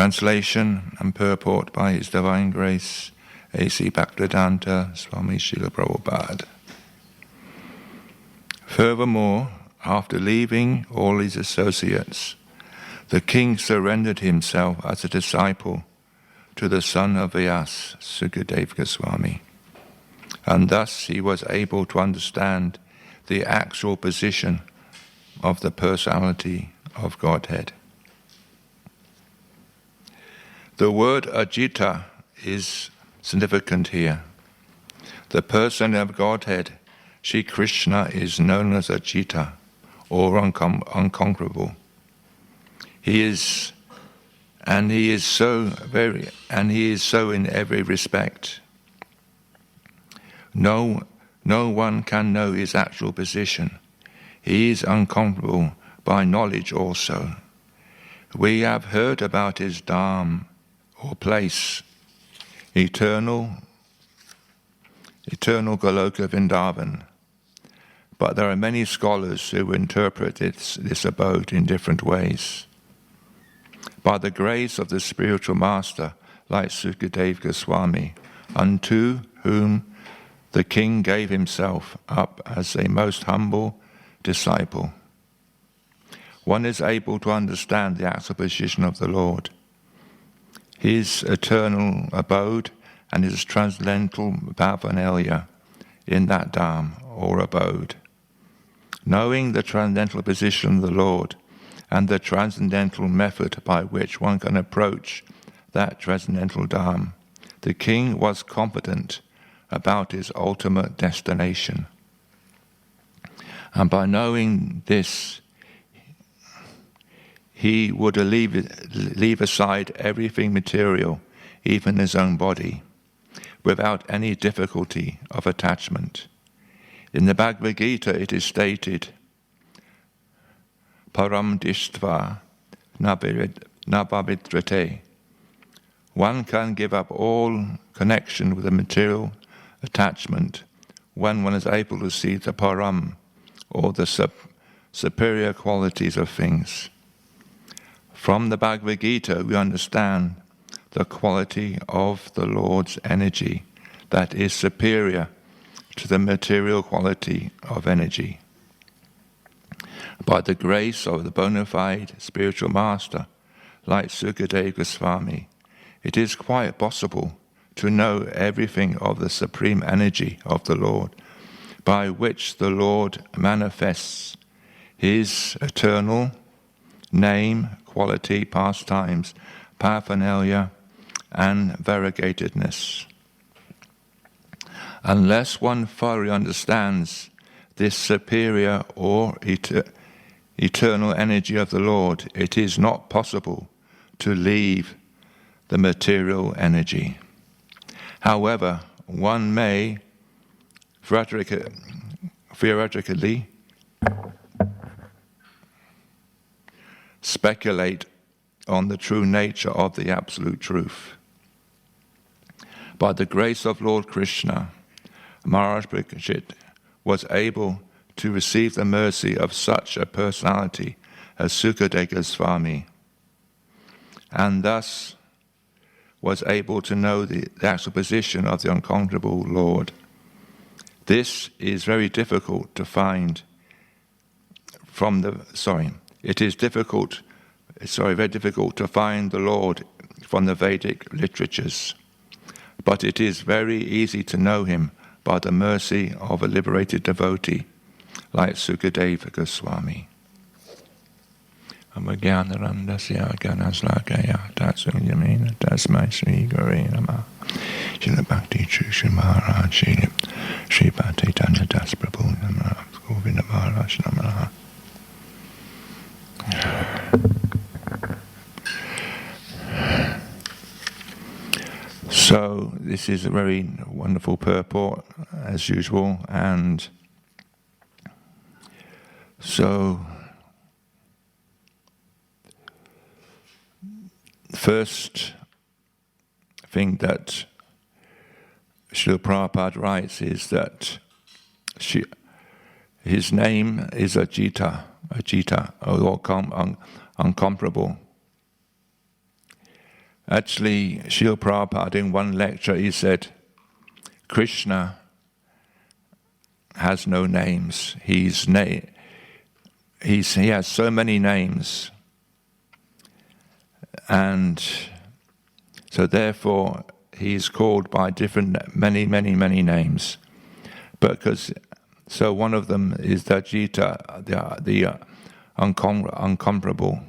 Translation and purport by His Divine Grace, A.C. Bhaktivedanta Swami Srila Prabhupada. Furthermore, after leaving all his associates, the king surrendered himself as a disciple to the son of Vyas, Sukadeva Goswami, and thus he was able to understand the actual position of the personality of Godhead. The word Ajita is significant here. The person of Godhead, Shri Krishna, is known as Ajita, or unconquerable. He is so in every respect. No one can know his actual position. He is unconquerable by knowledge also. We have heard about his dham, or place, eternal Goloka Vrindavan. But there are many scholars who interpret this abode in different ways. By the grace of the spiritual master, like Sukadeva Goswami, unto whom the king gave himself up as a most humble disciple, one is able to understand the actual position of the Lord, his eternal abode, and his transcendental paraphernalia in that dham, or abode. Knowing the transcendental position of the Lord and the transcendental method by which one can approach that transcendental dham, the king was confident about his ultimate destination. And by knowing this, he would leave aside everything material, even his own body, without any difficulty of attachment. In the Bhagavad Gita it is stated, Param Dishtva Nabavidrate. One can give up all connection with the material attachment when one is able to see the Param, or the superior qualities of things. From the Bhagavad Gita we understand the quality of the Lord's energy that is superior to the material quality of energy. By the grace of the bona fide spiritual master, like Sukadeva Goswami, it is quite possible to know everything of the supreme energy of the Lord, by which the Lord manifests his eternal name, quality, pastimes, paraphernalia, and variegatedness. Unless one thoroughly understands this superior or eternal energy of the Lord, it is not possible to leave the material energy. However, one may theoretically speculate on the true nature of the absolute truth. By the grace of Lord Krishna, Maharaj Parikshit was able to receive the mercy of such a personality as Sukadeva Goswami, and thus was able to know the actual position of the unconquerable Lord. This is very difficult to find very difficult to find the Lord from the Vedic literatures, but it is very easy to know him by the mercy of a liberated devotee like Sukadeva Goswami. Amagyanarandasya Ganaslakaya Tatsunyamena Tasmai Sri Gare Nama Srila Bhakti Shri Maharaj Sri Bhakti Tanya Das Prabhu Nama Govinda Maharaj Nama. So this is a very wonderful purport as usual, and so first thing that Srila Prabhupada writes is that his name is Ajita, or incomparable. Actually, Srila Prabhupada in one lecture, he said, Krishna has no names. He has so many names. And so therefore, he is called by many names. So one of them is the Jita, the uncomparable.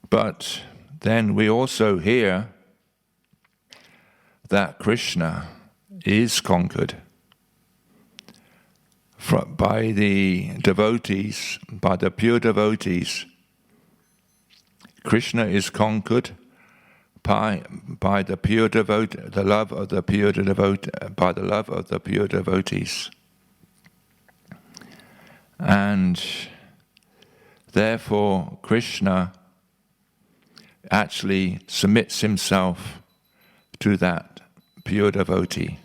But then we also hear that Krishna is conquered by the devotees, by the pure devotees. Krishna is conquered by the pure the love of the pure by the love of the pure devotees, and therefore Krishna actually submits himself to that pure devotee.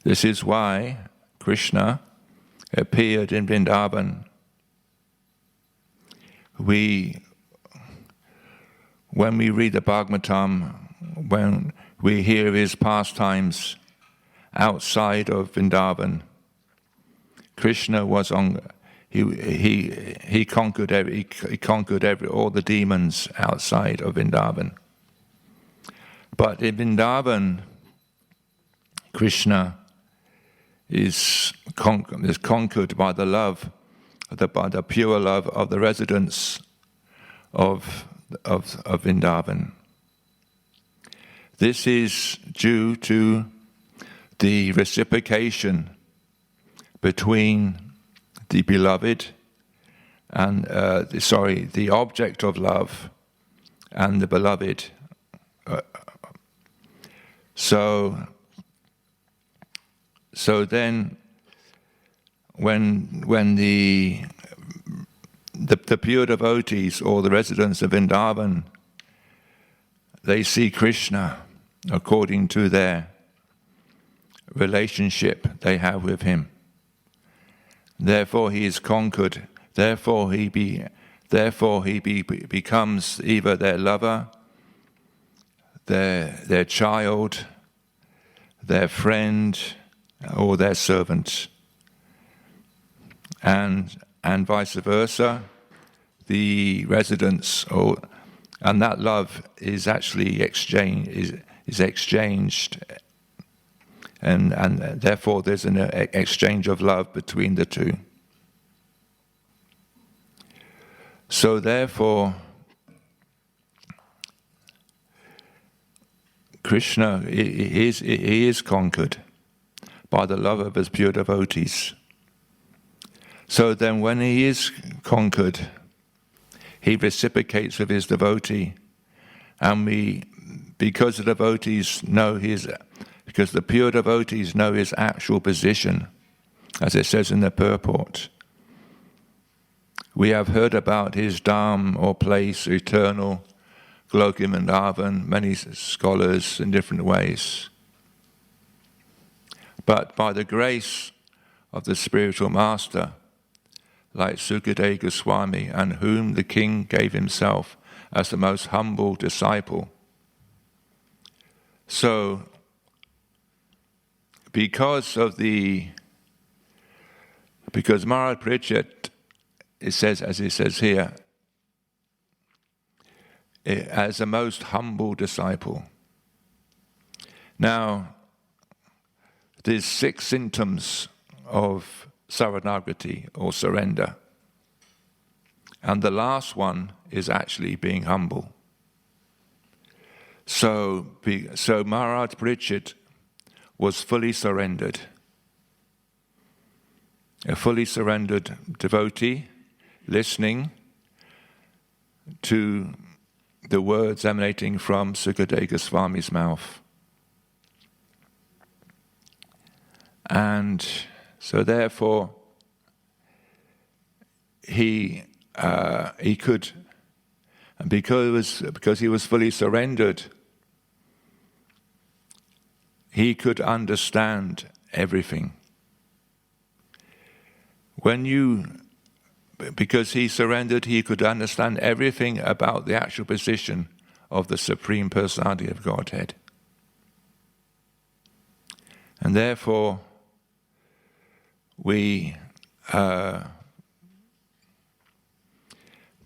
This is why Krishna appeared in Vrindavan. When we read the Bhagavatam, when we hear his pastimes outside of Vrindavan, Krishna was on. He conquered all the demons outside of Vrindavan. But in Vrindavan, Krishna is conquered by the love, by the pure love of the residents of Vrindavan. This is due to the reciprocation between the beloved and the object of love and the beloved. So then, when the pure devotees or the residents of Vrindavan, they see Krishna according to their relationship they have with him. Therefore, he is conquered. Therefore, he becomes either their lover, their child, their friend, or their servant, and vice versa. The residents, and that love is actually exchanged. And therefore there's an exchange of love between the two. So therefore, Krishna, he is conquered by the love of his pure devotees. So then when he is conquered, he reciprocates with his devotee. And because the pure devotees know his actual position, as it says in the purport. We have heard about his dham or place, eternal, Glokim and Vrindavan, many scholars in different ways. But by the grace of the spiritual master, like Sukadeva Goswami, and whom the king gave himself as the most humble disciple. So, because Maharaj Parichet, it says, as it says here, as a most humble disciple. Now, there's 6 symptoms of Saranagati or surrender. And the last one is actually being humble. So Maharaj Parichet was fully surrendered. A fully surrendered devotee, listening to the words emanating from Sukadeva Goswami's mouth. And so therefore, he could, and because he was fully surrendered, he could understand everything. When you because he surrendered, he could understand everything about the actual position of the Supreme Personality of Godhead. And therefore,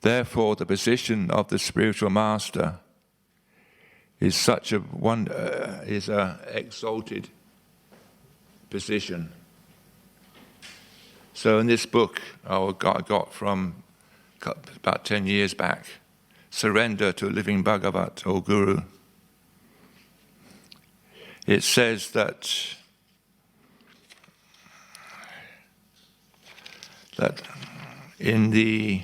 therefore, the position of the spiritual master is such a exalted position. So in this book I got from about 10 years back, Surrender to Living Bhagavat or Guru, it says that in the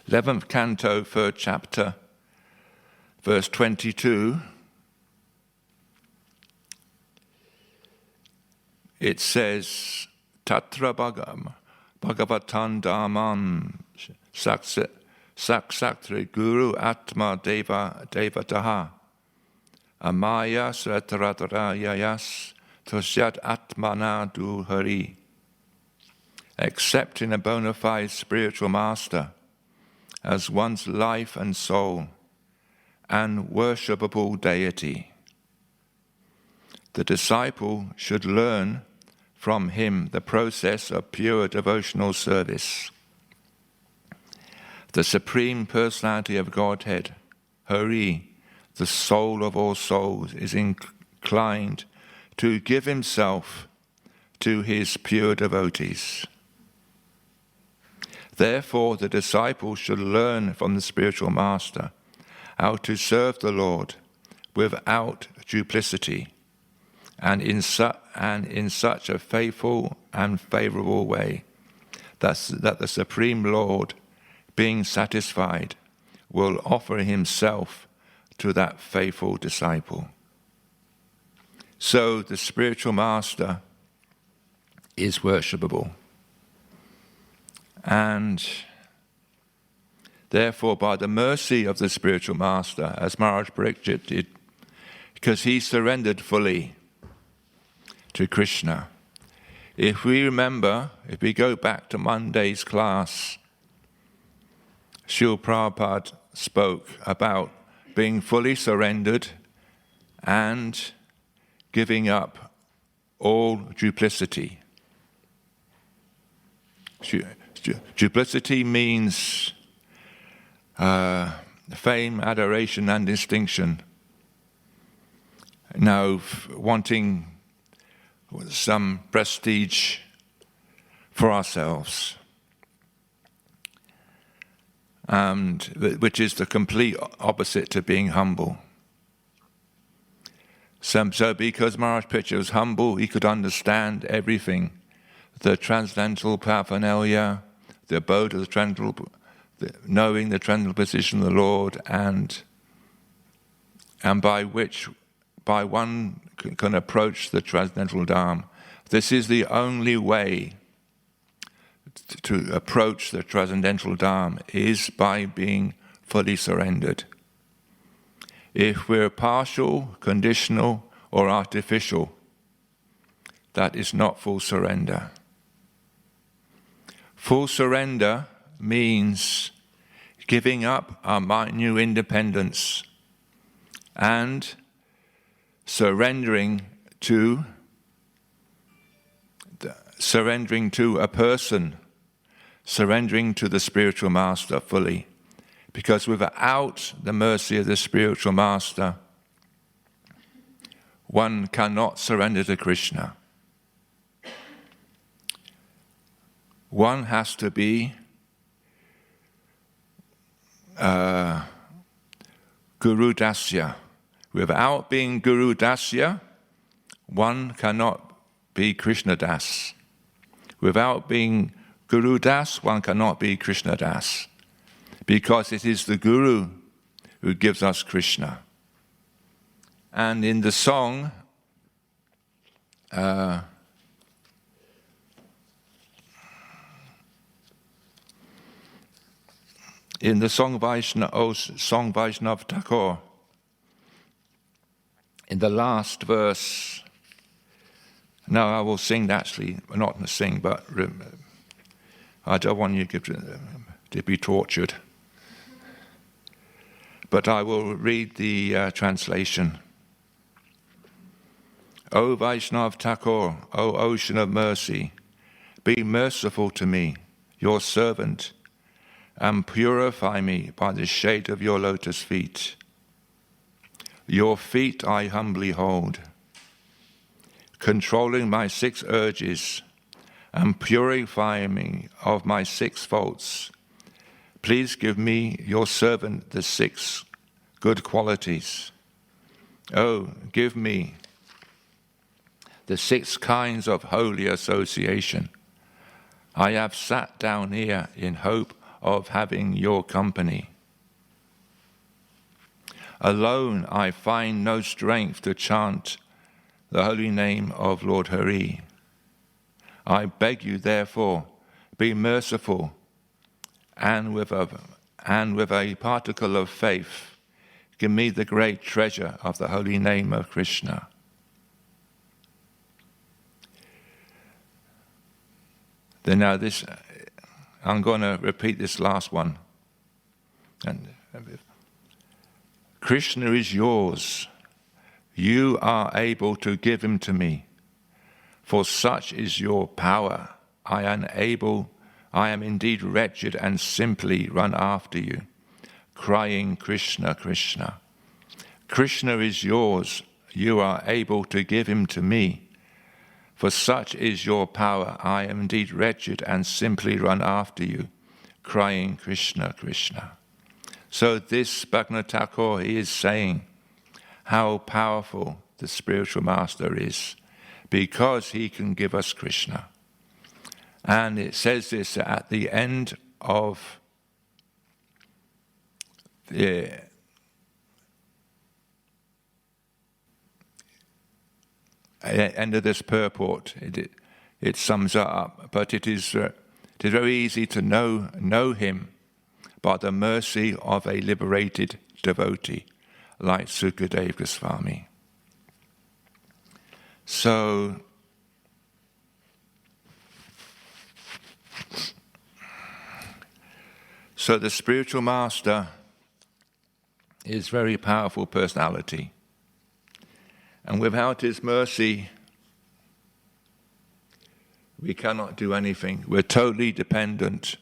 11th canto, 3rd chapter, verse 22, it says, Tatra Bhagavatan Dhamman Saksatri Guru Atma Devataha Amaya Sratratrayayas Tosyat Atmana Du Hari. Accepting a bona fide spiritual master as one's life and soul and worshipable deity, the disciple should learn from him the process of pure devotional service. The Supreme Personality of Godhead, Hari, the soul of all souls, is inclined to give himself to his pure devotees. Therefore, the disciple should learn from the spiritual master how to serve the Lord without duplicity and in such a faithful and favorable way that the Supreme Lord, being satisfied, will offer himself to that faithful disciple. So the spiritual master is worshipable. And therefore, by the mercy of the spiritual master, as Maharaj Parikshit did, because he surrendered fully to Krishna. If we go back to Monday's class, Srila Prabhupada spoke about being fully surrendered and giving up all duplicity. Duplicity means fame, adoration, and distinction. Now, wanting some prestige for ourselves, and which is the complete opposite to being humble. So because Maharaj Parikshit was humble, he could understand everything, the transcendental paraphernalia, the abode of the transcendental, knowing the transcendental position of the Lord, and by one can approach the transcendental Dham. This is the only way to approach the transcendental Dham, is by being fully surrendered. If we're partial, conditional, or artificial, that is not full surrender. Full surrender means giving up our new independence and surrendering to a person, surrendering to the spiritual master fully. Because without the mercy of the spiritual master, one cannot surrender to Krishna. One has to be Guru Dasya. Without being Guru Dasya, one cannot be Krishna Das. Without being Guru Das, one cannot be Krishna Das. Because it is the Guru who gives us Krishna. And in the song, Song Vaishnav Thakur, in the last verse, now I will sing, actually, not sing, but I don't want you to be tortured. But I will read the translation. O Vaishnav Thakur, O ocean of mercy, be merciful to me, your servant, and purify me by the shade of your lotus feet. Your feet I humbly hold, controlling my 6 urges and purifying me of my 6 faults. Please give me, your servant, the 6 good qualities. Oh, give me the 6 kinds of holy association. I have sat down here in hope of having your company. Alone I find no strength to chant the holy name of Lord Hari. I beg you, therefore, be merciful, and with a particle of faith, give me the great treasure of the holy name of Krishna. Then now this, I'm going to repeat this last one. And Krishna is yours. You are able to give him to me. For such is your power. I am indeed wretched and simply run after you, crying, Krishna, Krishna. Krishna is yours. You are able to give him to me. For such is your power. I am indeed wretched and simply run after you, crying, Krishna, Krishna. So this Bhaktivinoda Thakur, he is saying how powerful the spiritual master is, because he can give us Krishna. And it says this at the end of the end of this purport. It sums it up, but it is very easy to know him by the mercy of a liberated devotee like Sukadev Goswami. So the spiritual master is a very powerful personality. And without his mercy, we cannot do anything. We're totally dependent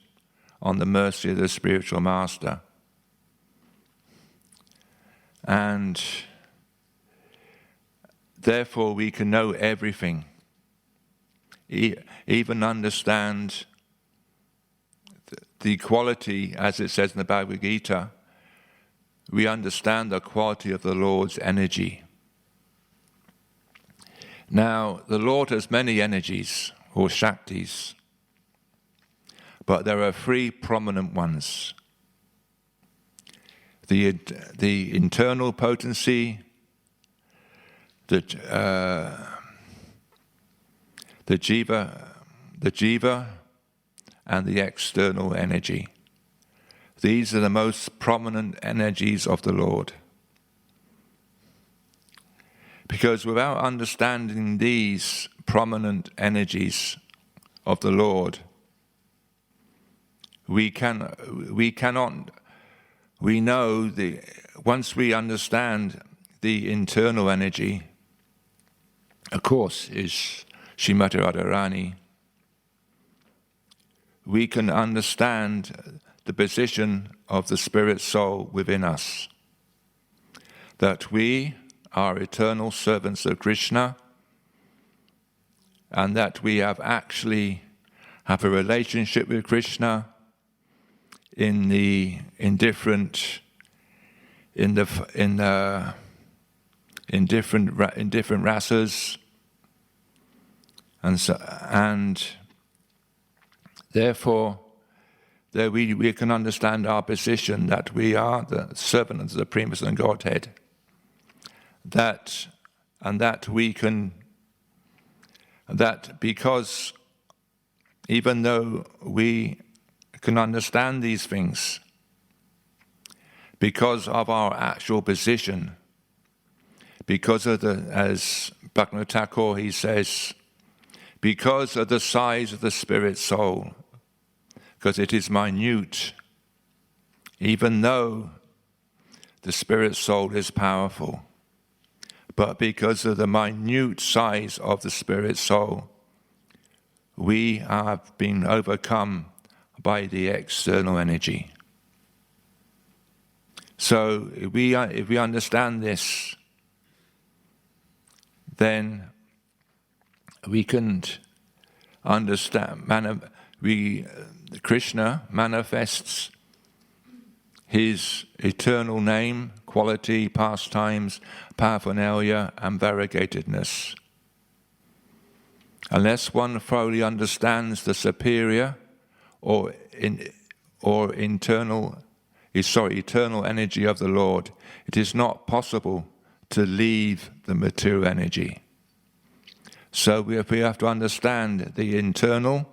on the mercy of the spiritual master. And therefore we can know everything, even understand the quality, as it says in the Bhagavad Gita, we understand the quality of the Lord's energy. Now, the Lord has many energies, or Shaktis, but there are 3 prominent ones. The internal potency, the jiva, and the external energy. These are the most prominent energies of the Lord. Because without understanding these prominent energies of the Lord, once we understand the internal energy, of course, is Srimati Radharani, we can understand the position of the spirit soul within us, that we are eternal servants of Krishna, and that we have a relationship with Krishna in different rasas, and therefore we can understand our position, that we are the servant of the Supreme Personality of Godhead. That because even though we can understand these things, because of our actual position, because of as Bhaktivinoda Thakur, he says, because of the size of the spirit soul, because it is minute, even though the spirit soul is powerful. But because of the minute size of the spirit soul, we have been overcome by the external energy. So if we understand this, then we can understand. Krishna manifests his eternal name, quality, pastimes, paraphernalia, and variegatedness. Unless one thoroughly understands the superior eternal energy of the Lord, it is not possible to leave the material energy. So we have to understand the internal,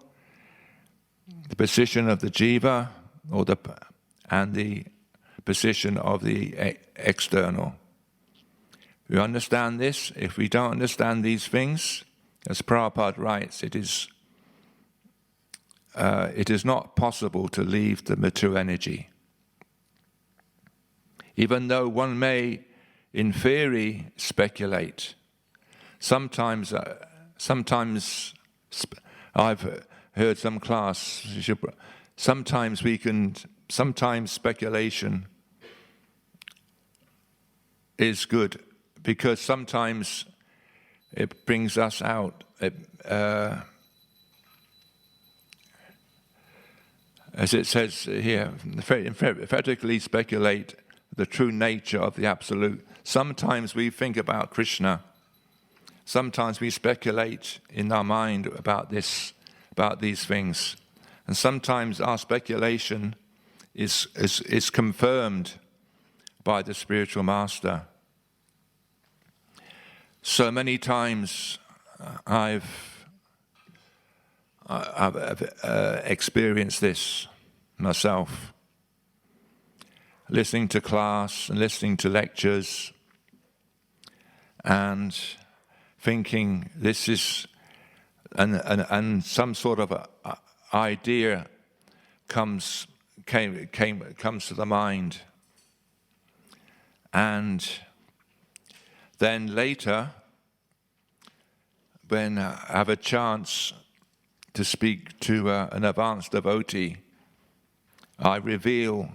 the position of the jiva, and the position of the external. We understand this. If we don't understand these things, as Prabhupada writes, it is not possible to leave the material energy. Even though one may, in theory, speculate. Sometimes I've heard some class. Sometimes speculation is good because sometimes it brings us out. As it says here, emphatically speculate the true nature of the Absolute. Sometimes we think about Krishna. Sometimes we speculate in our mind about these things. And sometimes our speculation is confirmed by the spiritual master. So many times I've experienced this myself, listening to class and listening to lectures and thinking this is, and some sort of idea comes to the mind, and then later, when I have a chance to speak to an advanced devotee, I reveal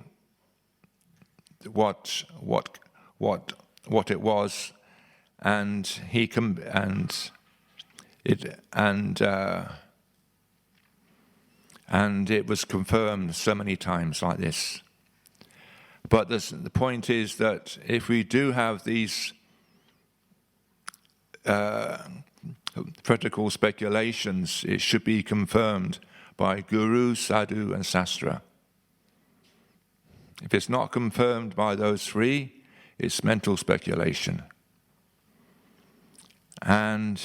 what it was, and it was confirmed so many times like this. But the point is that if we do have these critical speculations, it should be confirmed by Guru, Sadhu, and Sastra. If it's not confirmed by those three, it's mental speculation. And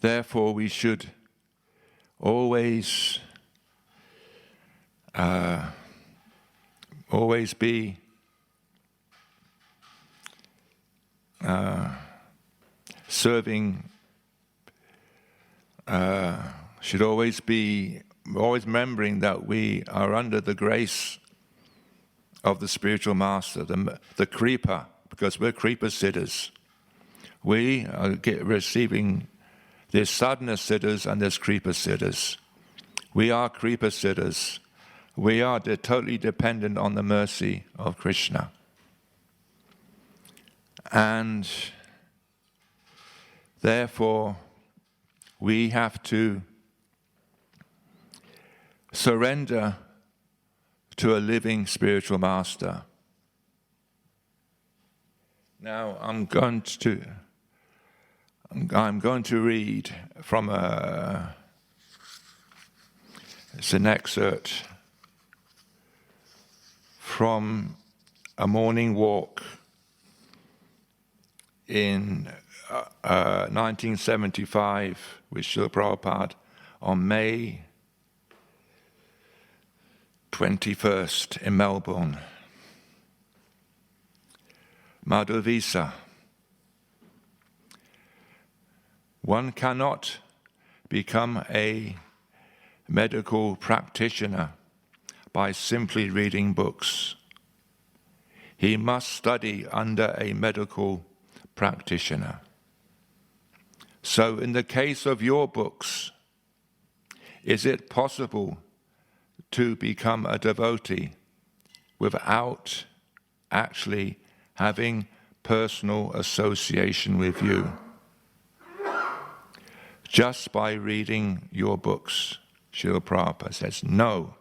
therefore we should always be serving, should always remembering that we are under the grace of the spiritual master, the Kripa, because we're Kripa siddhas. We are receiving, there's sadhana siddhas and there's Kripa siddhas. We are Kripa siddhas. We are totally dependent on the mercy of Krishna. And therefore, we have to surrender to a living spiritual master. Now, I'm going to read from it's an excerpt from a morning walk in 1975 with Srila Prabhupada on May 21st in Melbourne. Madhuvisa. One cannot become a medical practitioner by simply reading books. He must study under a medical practitioner. So in the case of your books, is it possible to become a devotee without actually having personal association with you? Just by reading your books, Srila Prabhupada says, no.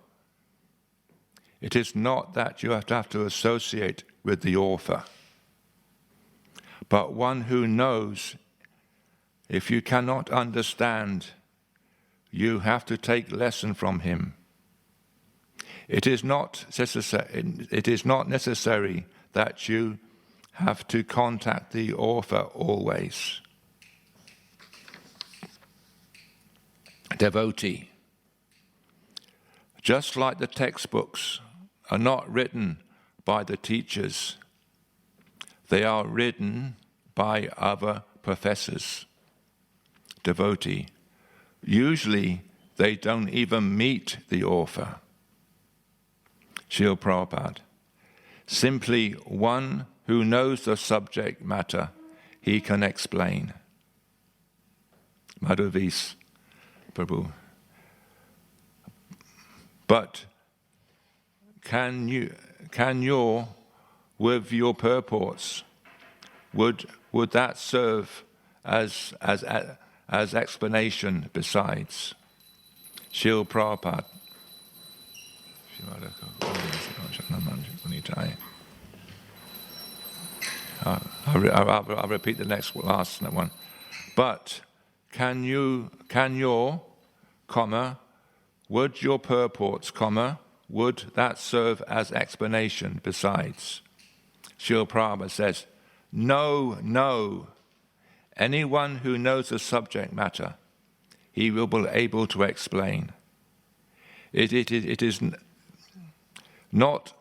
It is not that you have to associate with the author, but one who knows if you cannot understand, you have to take lesson from him. It is not necessary that you have to contact the author always. Devotee. Just like the textbooks are not written by the teachers, they are written by other professors. Devotee. Usually they don't even meet the author. Srila Prabhupada. Simply one who knows the subject matter, he can explain. Madhavis Prabhu. But can your, with your purports, would that serve as explanation besides? Srila Prabhupada. I'll repeat the last one. But can your, would your purports, would that serve as explanation besides? Srila Prabhupada says, no. Anyone who knows the subject matter, he will be able to explain. It is not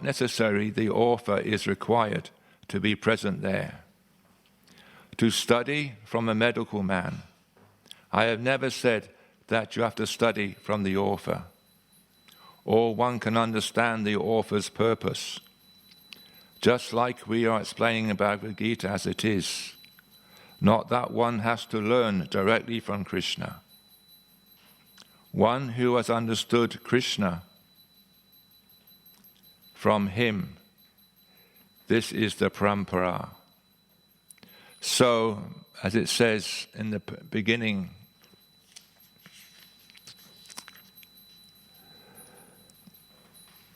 necessary the author is required to be present there. To study from a medical man, I have never said that you have to study from the author, or one can understand the author's purpose. Just like we are explaining about the Gita as it is, not that one has to learn directly from Krishna. One who has understood Krishna from him, this is the parampara. So, as it says in the beginning,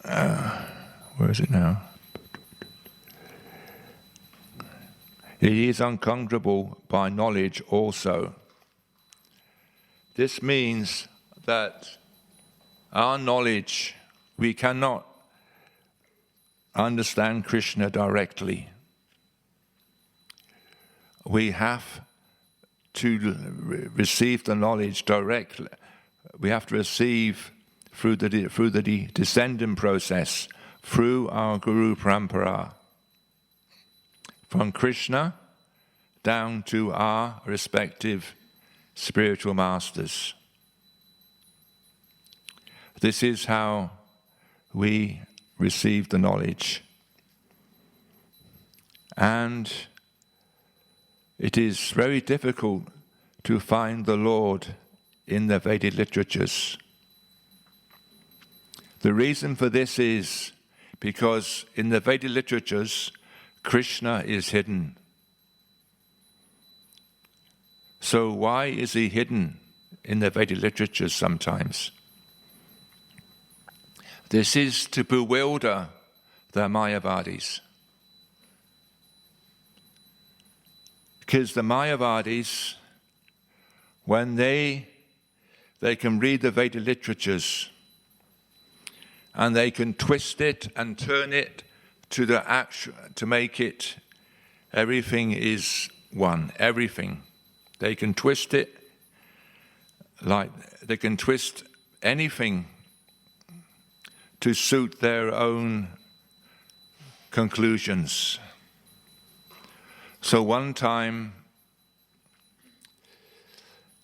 where is it now? It is unconquerable by knowledge also. This means that our knowledge, we cannot understand Krishna directly. We have to receive the knowledge directly. We have to receive through the descending process, through our Guru Parampara, from Krishna down to our respective spiritual masters. This is how we receive the knowledge. And it is very difficult to find the Lord in the Vedic literatures. The reason for this is because in the Vedic literatures, Krishna is hidden. So why is he hidden in the Vedic literatures sometimes? This is to bewilder the Mayavadis. Because the Mayavadis, when they can read the Vedic literatures and they can twist it and turn it to the actual, to make it, everything is one, everything. They can twist it like they can twist anything to suit their own conclusions. So one time,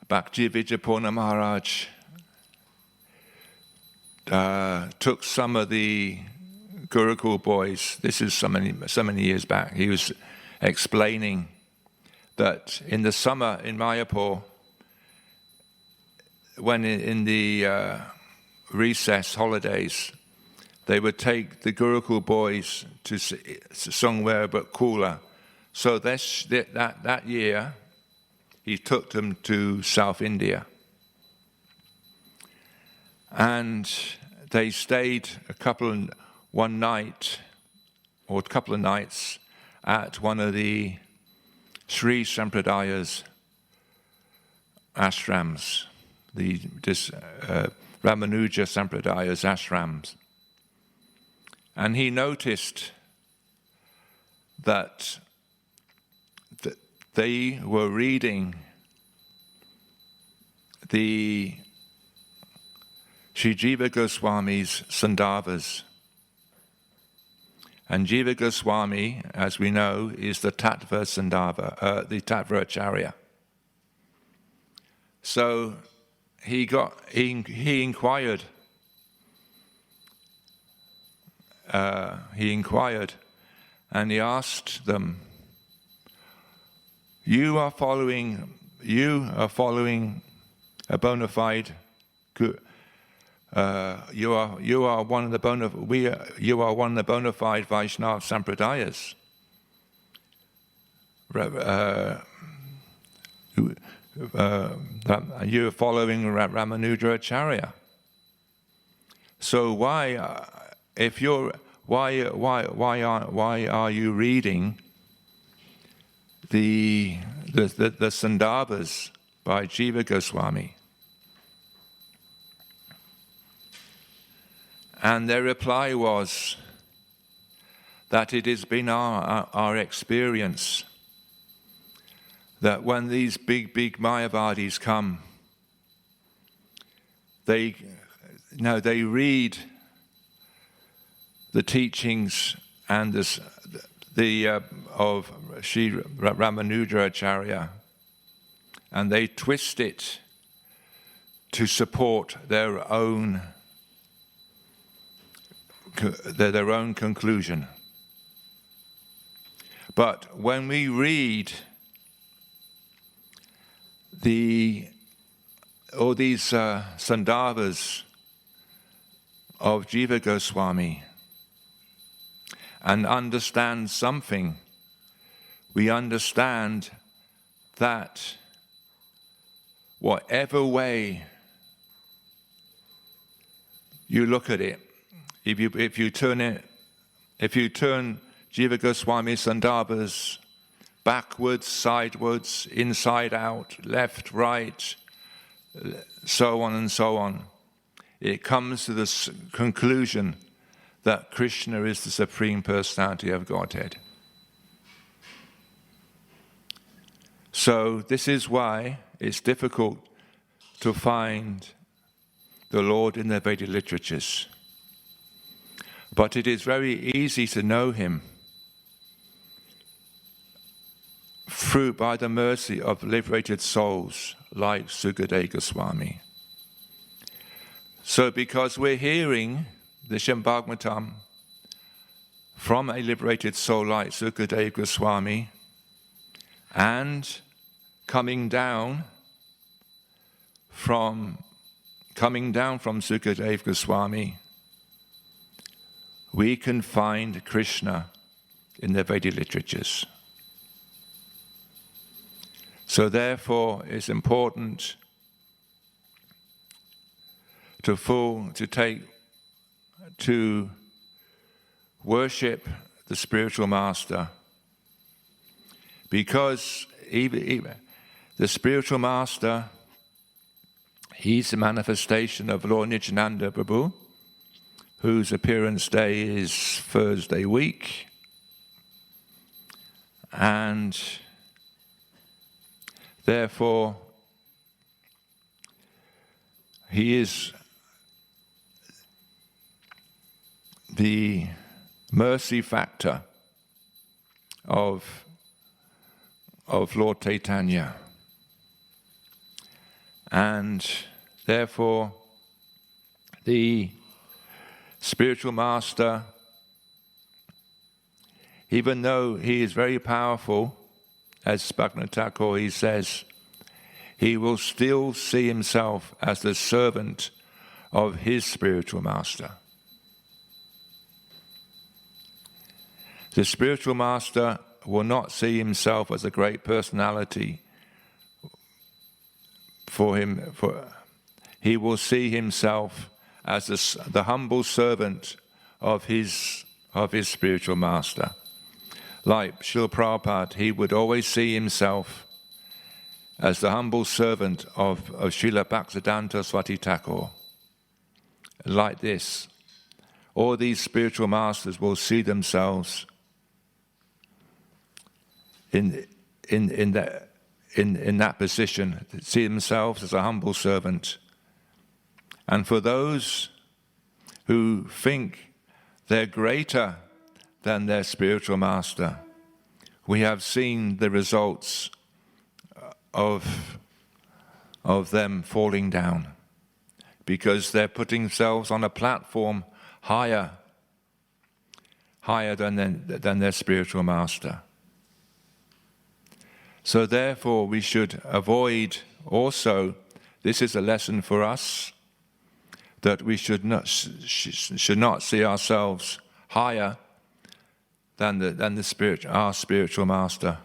Bhakti Vijayapurna Maharaj, took some of the Gurukul boys. This is so many years back. He was explaining that in the summer in Mayapur, when in the recess holidays, they would take the Gurukul boys to somewhere but cooler. So that year, he took them to South India. And they stayed a couple of nights at one of the Sri Sampradaya's ashrams, the Ramanuja Sampradaya's ashrams. And he noticed that they were reading the Sri Jiva Goswami's Sandhavas. And Jiva Goswami, as we know, is the Tattva Sandhava, the Tattva Acharya. So he inquired. And he asked them, "You are following a bona fide. You are one of the bona fide Vaishnava Sampradayas. You are following Ramanuja Acharya. So why are you reading the Sandhavas by Jiva Goswami?" And their reply was that it has been our experience that when these big Mayavadis come, they read the teachings and of Sri Ramanuja Acharya, and they twist it to support their own conclusion. But when we read all these Sandhavas of Jiva Goswami and understand something, we understand that whatever way you look at it, if you turn Jiva Goswami Sandhavas backwards, sideways, inside out, left, right, so on and so on, it comes to this conclusion that Krishna is the Supreme Personality of Godhead. So this is why it's difficult to find the Lord in the Vedic literatures. But it is very easy to know him by the mercy of liberated souls like Sukadeva Goswami. So because we're hearing the Srimad Bhagavatam from a liberated soul like Sukadeva Goswami and coming down from Sukadeva Goswami, we can find Krishna in the Vedic literatures. So therefore, it's important to worship the spiritual master, because even the spiritual master, he's a manifestation of Lord Nityananda Prabhu, whose appearance day is Thursday week, and therefore he is the mercy factor of Lord Chaitanya, and therefore the spiritual master, even though he is very powerful, as Bhaktivinoda Thakur, he says, he will still see himself as the servant of his spiritual master. The spiritual master will not see himself as a great personality he will see himself as the humble servant of his spiritual master. Like Srila Prabhupada, he would always see himself as the humble servant of Srila Bhaktisiddhanta Swati Thakur. Like this, all these spiritual masters will see themselves in that position, see themselves as a humble servant. And for those who think they're greater than their spiritual master, we have seen the results of them falling down, because they're putting themselves on a platform higher than their spiritual master. So therefore we should avoid also, this is a lesson for us, that we should not see ourselves higher than our spiritual master.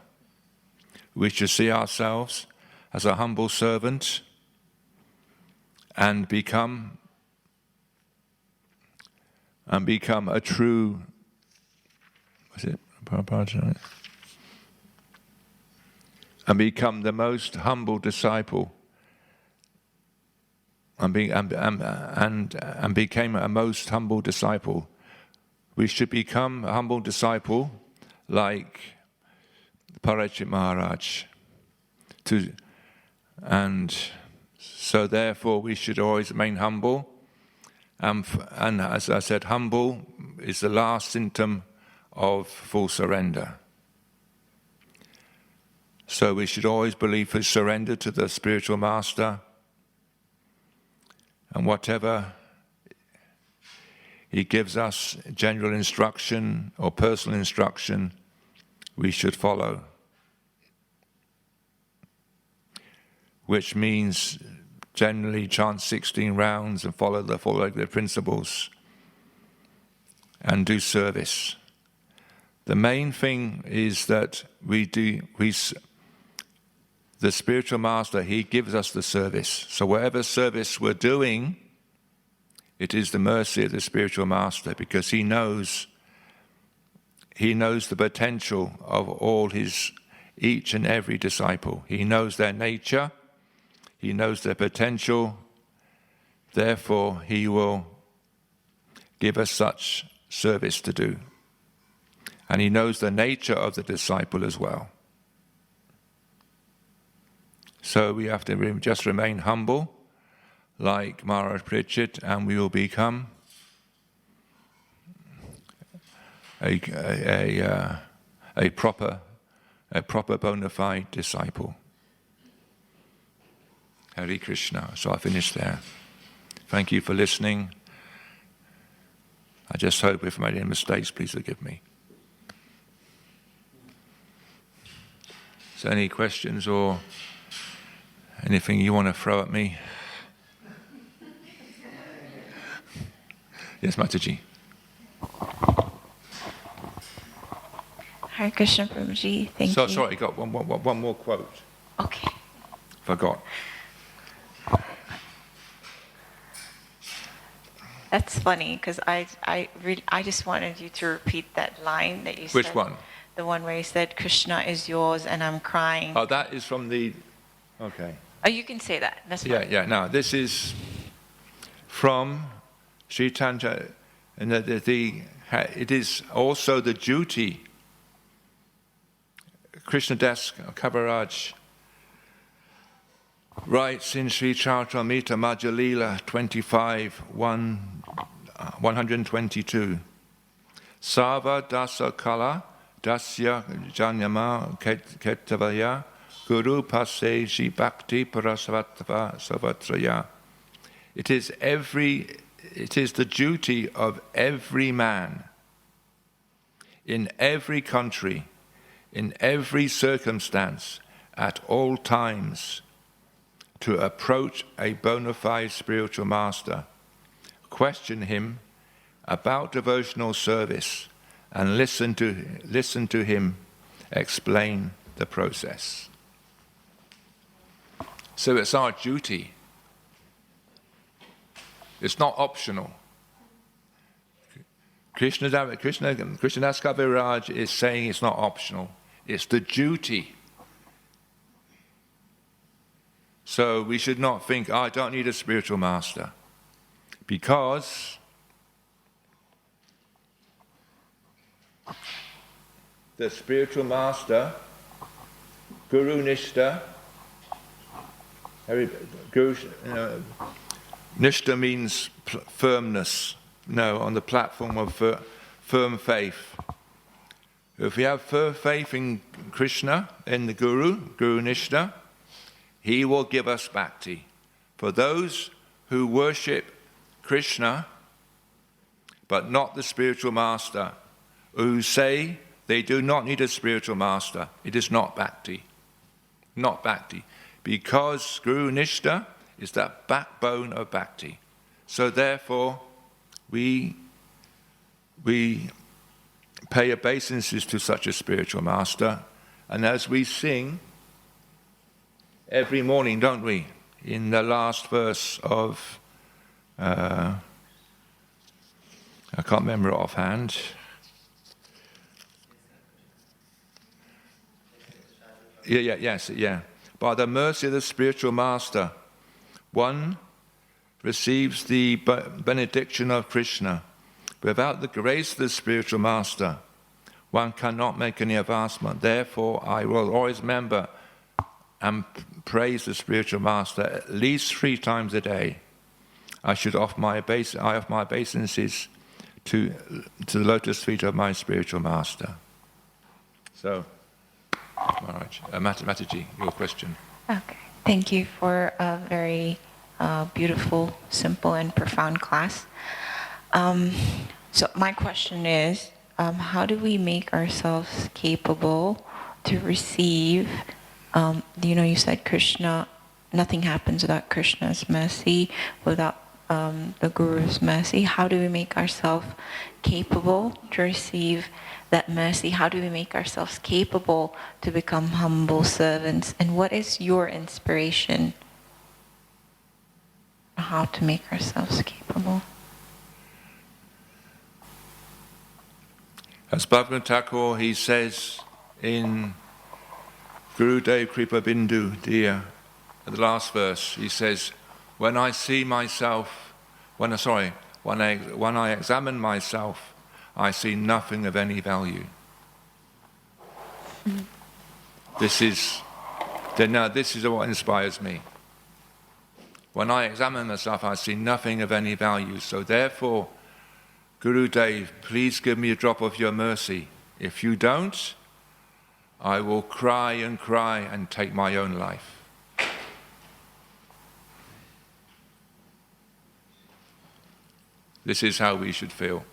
We should see ourselves as a humble servant and become a true, and become the most humble disciple, and became a most humble disciple. We should become a humble disciple like Parikshit Maharaj. And so therefore we should always remain humble. And as I said, humble is the last symptom of full surrender. So we should always believe we surrender to the spiritual master, and whatever he gives us, general instruction or personal instruction, we should follow. Which means generally chant 16 rounds and follow the principles and do service. The main thing is that the spiritual master, he gives us the service. So whatever service we're doing, it is the mercy of the spiritual master, because he knows the potential of each and every disciple. He knows their nature, he knows their potential, therefore he will give us such service to do. And he knows the nature of the disciple as well. So we have to just remain humble, like Maharaj Parikshit, and we will become a proper bona fide disciple. Hare Krishna. So I finish there. Thank you for listening. I just hope if I made any mistakes, please forgive me. So any questions or anything you want to throw at me? Yes, Mataji. Hare Krishna, Prabhuji. Thank you. Sorry, got one more quote. Okay. Forgot. That's funny, because I just wanted you to repeat that line that you said. Which one? The one where you said, Krishna is yours and I'm crying. Oh, that is from the... Okay. Oh, you can say that. That's fine. Yeah. Now, this is from Sri Tanja, and it is also the duty. Krishnadas Kaviraj writes in Sri Charitamrita Madhya Leela 122. Sava dasa kala dasya janyama ketavaya guru paseji bhakti parasavatva savatraya. It is every it is the duty of every man in every country, in every circumstance, at all times, to approach a bona fide spiritual master, question him about devotional service, and listen to him explain the process. So it's our duty. It's not optional. Krishnadas Kaviraj is saying it's not optional. It's the duty. So we should not think, I don't need a spiritual master. Because the spiritual master, Guru Nishta, Nishta means firmness. No, on the platform of firm faith. If we have firm faith in Krishna, in the Guru Nishta, he will give us bhakti. For those who worship Krishna, but not the spiritual master, who say they do not need a spiritual master, it is not bhakti. Not bhakti. Because Guru Nishta is the backbone of bhakti. So therefore, we pay obeisances to such a spiritual master, and as we sing every morning, don't we, in the last verse of, I can't remember it offhand. Yeah. By the mercy of the spiritual master, one receives the benediction of Krishna. Without the grace of the spiritual master, one cannot make any advancement. Therefore, I will always remember and praise the spiritual master at least 3 times a day. I offer my obeisances to the lotus feet of my spiritual master. So, Maharaj, Mataji, your question. Okay, thank you for a very beautiful, simple, and profound class. So my question is, how do we make ourselves capable to receive, you said Krishna, nothing happens without Krishna's mercy, without the Guru's mercy. How do we make ourselves capable to receive that mercy? How do we make ourselves capable to become humble servants? And what is your inspiration on how to make ourselves capable? As Bhaktivinoda Thakur, he says in Gurudev Kripa Bindu Diya, at the last verse, he says, when I examine myself, I see nothing of any value. Mm. This is what inspires me. When I examine myself, I see nothing of any value. So therefore, Gurudev, please give me a drop of your mercy. If you don't, I will cry and take my own life. This is how we should feel.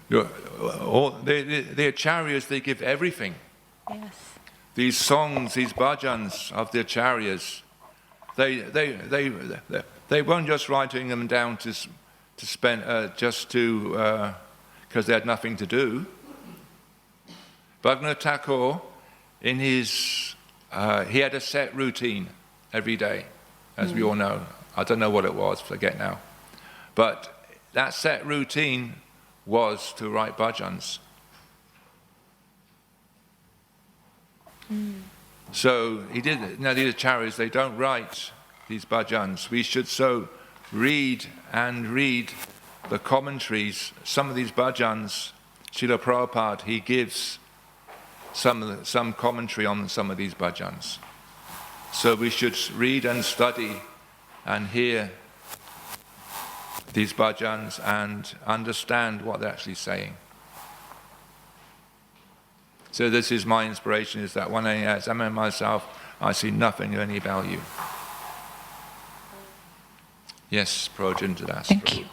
The acharyas, they give everything. Yes. These songs, these bhajans of the acharyas, they weren't just writing them down to spend because they had nothing to do. Bhaktivinoda Thakur, he had a set routine every day, as we all know. I don't know what it was, forget now. But that set routine was to write bhajans. Mm. So he did. Now these acharyas, they don't write these bhajans. We should so read the commentaries. Some of these bhajans, Srila Prabhupada, he gives some commentary on some of these bhajans. So we should read and study and hear these bhajans and understand what they're actually saying. So this is my inspiration, is that when I examine myself, I see nothing of any value. Yes, Prajindadas. Thank you.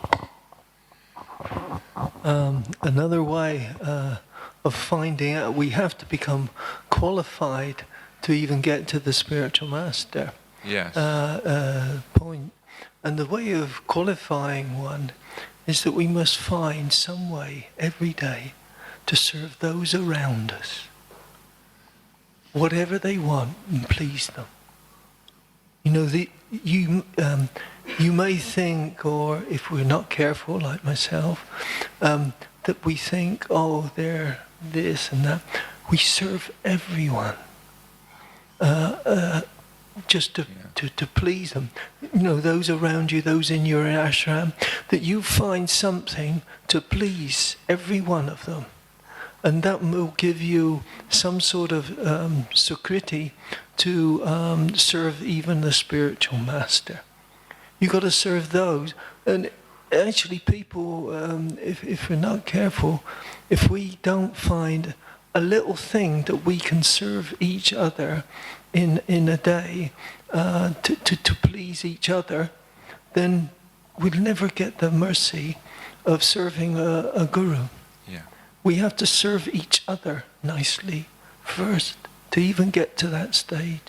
Another way of finding out, we have to become qualified to even get to the spiritual master. Yes. Point. And the way of qualifying one is that we must find some way every day to serve those around us, whatever they want, and please them. You know, you may think, or if we're not careful, like myself, that we think, oh, they're this and that. We serve everyone. Just to please them. You know, those around you, those in your ashram, that you find something to please every one of them. And that will give you some sort of sukriti to serve even the spiritual master. You've got to serve those. And actually people, if we're not careful, if we don't find a little thing that we can serve each other in a day to please each other, then we'll never get the mercy of serving a guru. Yeah. We have to serve each other nicely first to even get to that stage.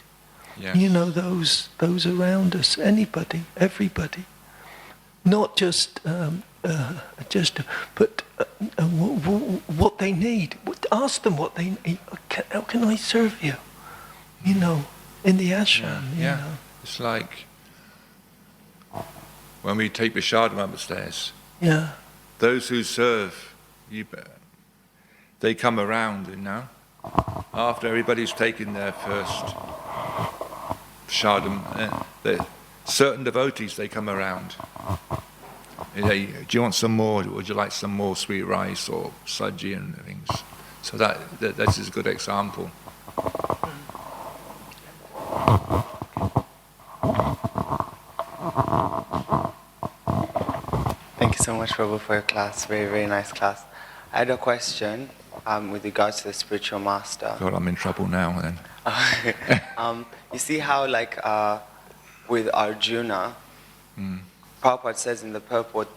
Yes. You know, those around us, anybody, everybody, not just but what they need. Ask them what they need. How can I serve you? You know, in the ashram. You know. It's like when we take Vishadam upstairs. Yeah. Those who serve, they come around, you know. After everybody's taken their first Vishadam, certain devotees, they come around. Do you want some more? Would you like some more sweet rice or saji and things? So that is a good example. Thank you so much, Prabhu, for your class. Very, very nice class. I had a question with regards to the spiritual master. God, I'm in trouble now then. You see how, like, with Arjuna, Prabhupada says in the purport,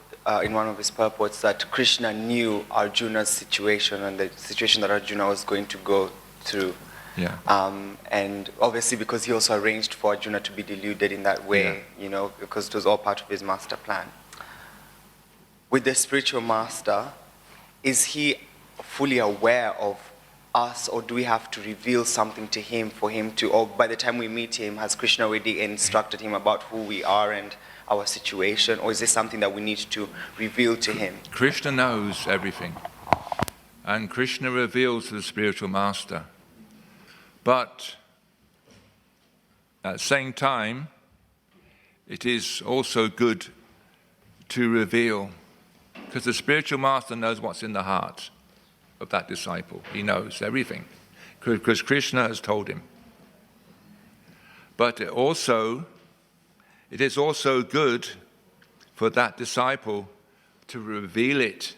in one of his purports, that Krishna knew Arjuna's situation and the situation that Arjuna was going to go through. Yeah. And obviously because he also arranged for Arjuna to be deluded in that way, you know, because it was all part of his master plan. With the spiritual master, is he fully aware of us, or do we have to reveal something to him for him to, or by the time we meet him, has Krishna already instructed him about who we are and our situation, or is this something that we need to reveal to him? Krishna knows everything, and Krishna reveals to the spiritual master. But at the same time, it is also good to reveal, because the spiritual master knows what's in the heart of that disciple. He knows everything, because Krishna has told him. But it is also good for that disciple to reveal it,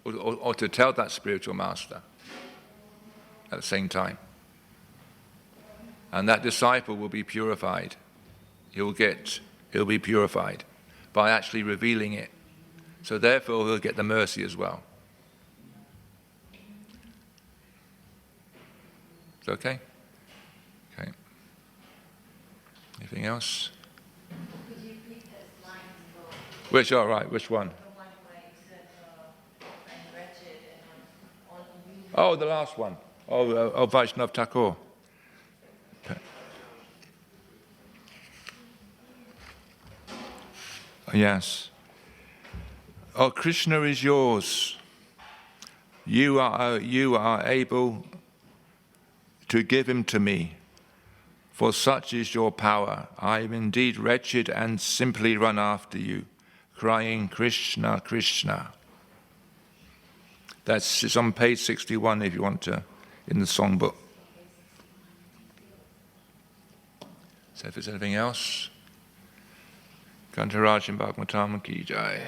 or to tell that spiritual master at the same time. And that disciple will be purified. He'll be purified by actually revealing it. So therefore he'll get the mercy as well. It's okay? Okay. Anything else? Could you repeat those lines? Which, all right, which one? The one where you said, I'm wretched and all you. Oh, the last one. Oh, Vaishnav Thakur. Yes. Oh, Krishna is yours. You are able to give him to me, for such is your power. I am indeed wretched and simply run after you, crying, Krishna, Krishna. It's on page 61 if you want to, in the songbook. So if there's anything else, Kantaraj and Bhagavatam Ki Jai.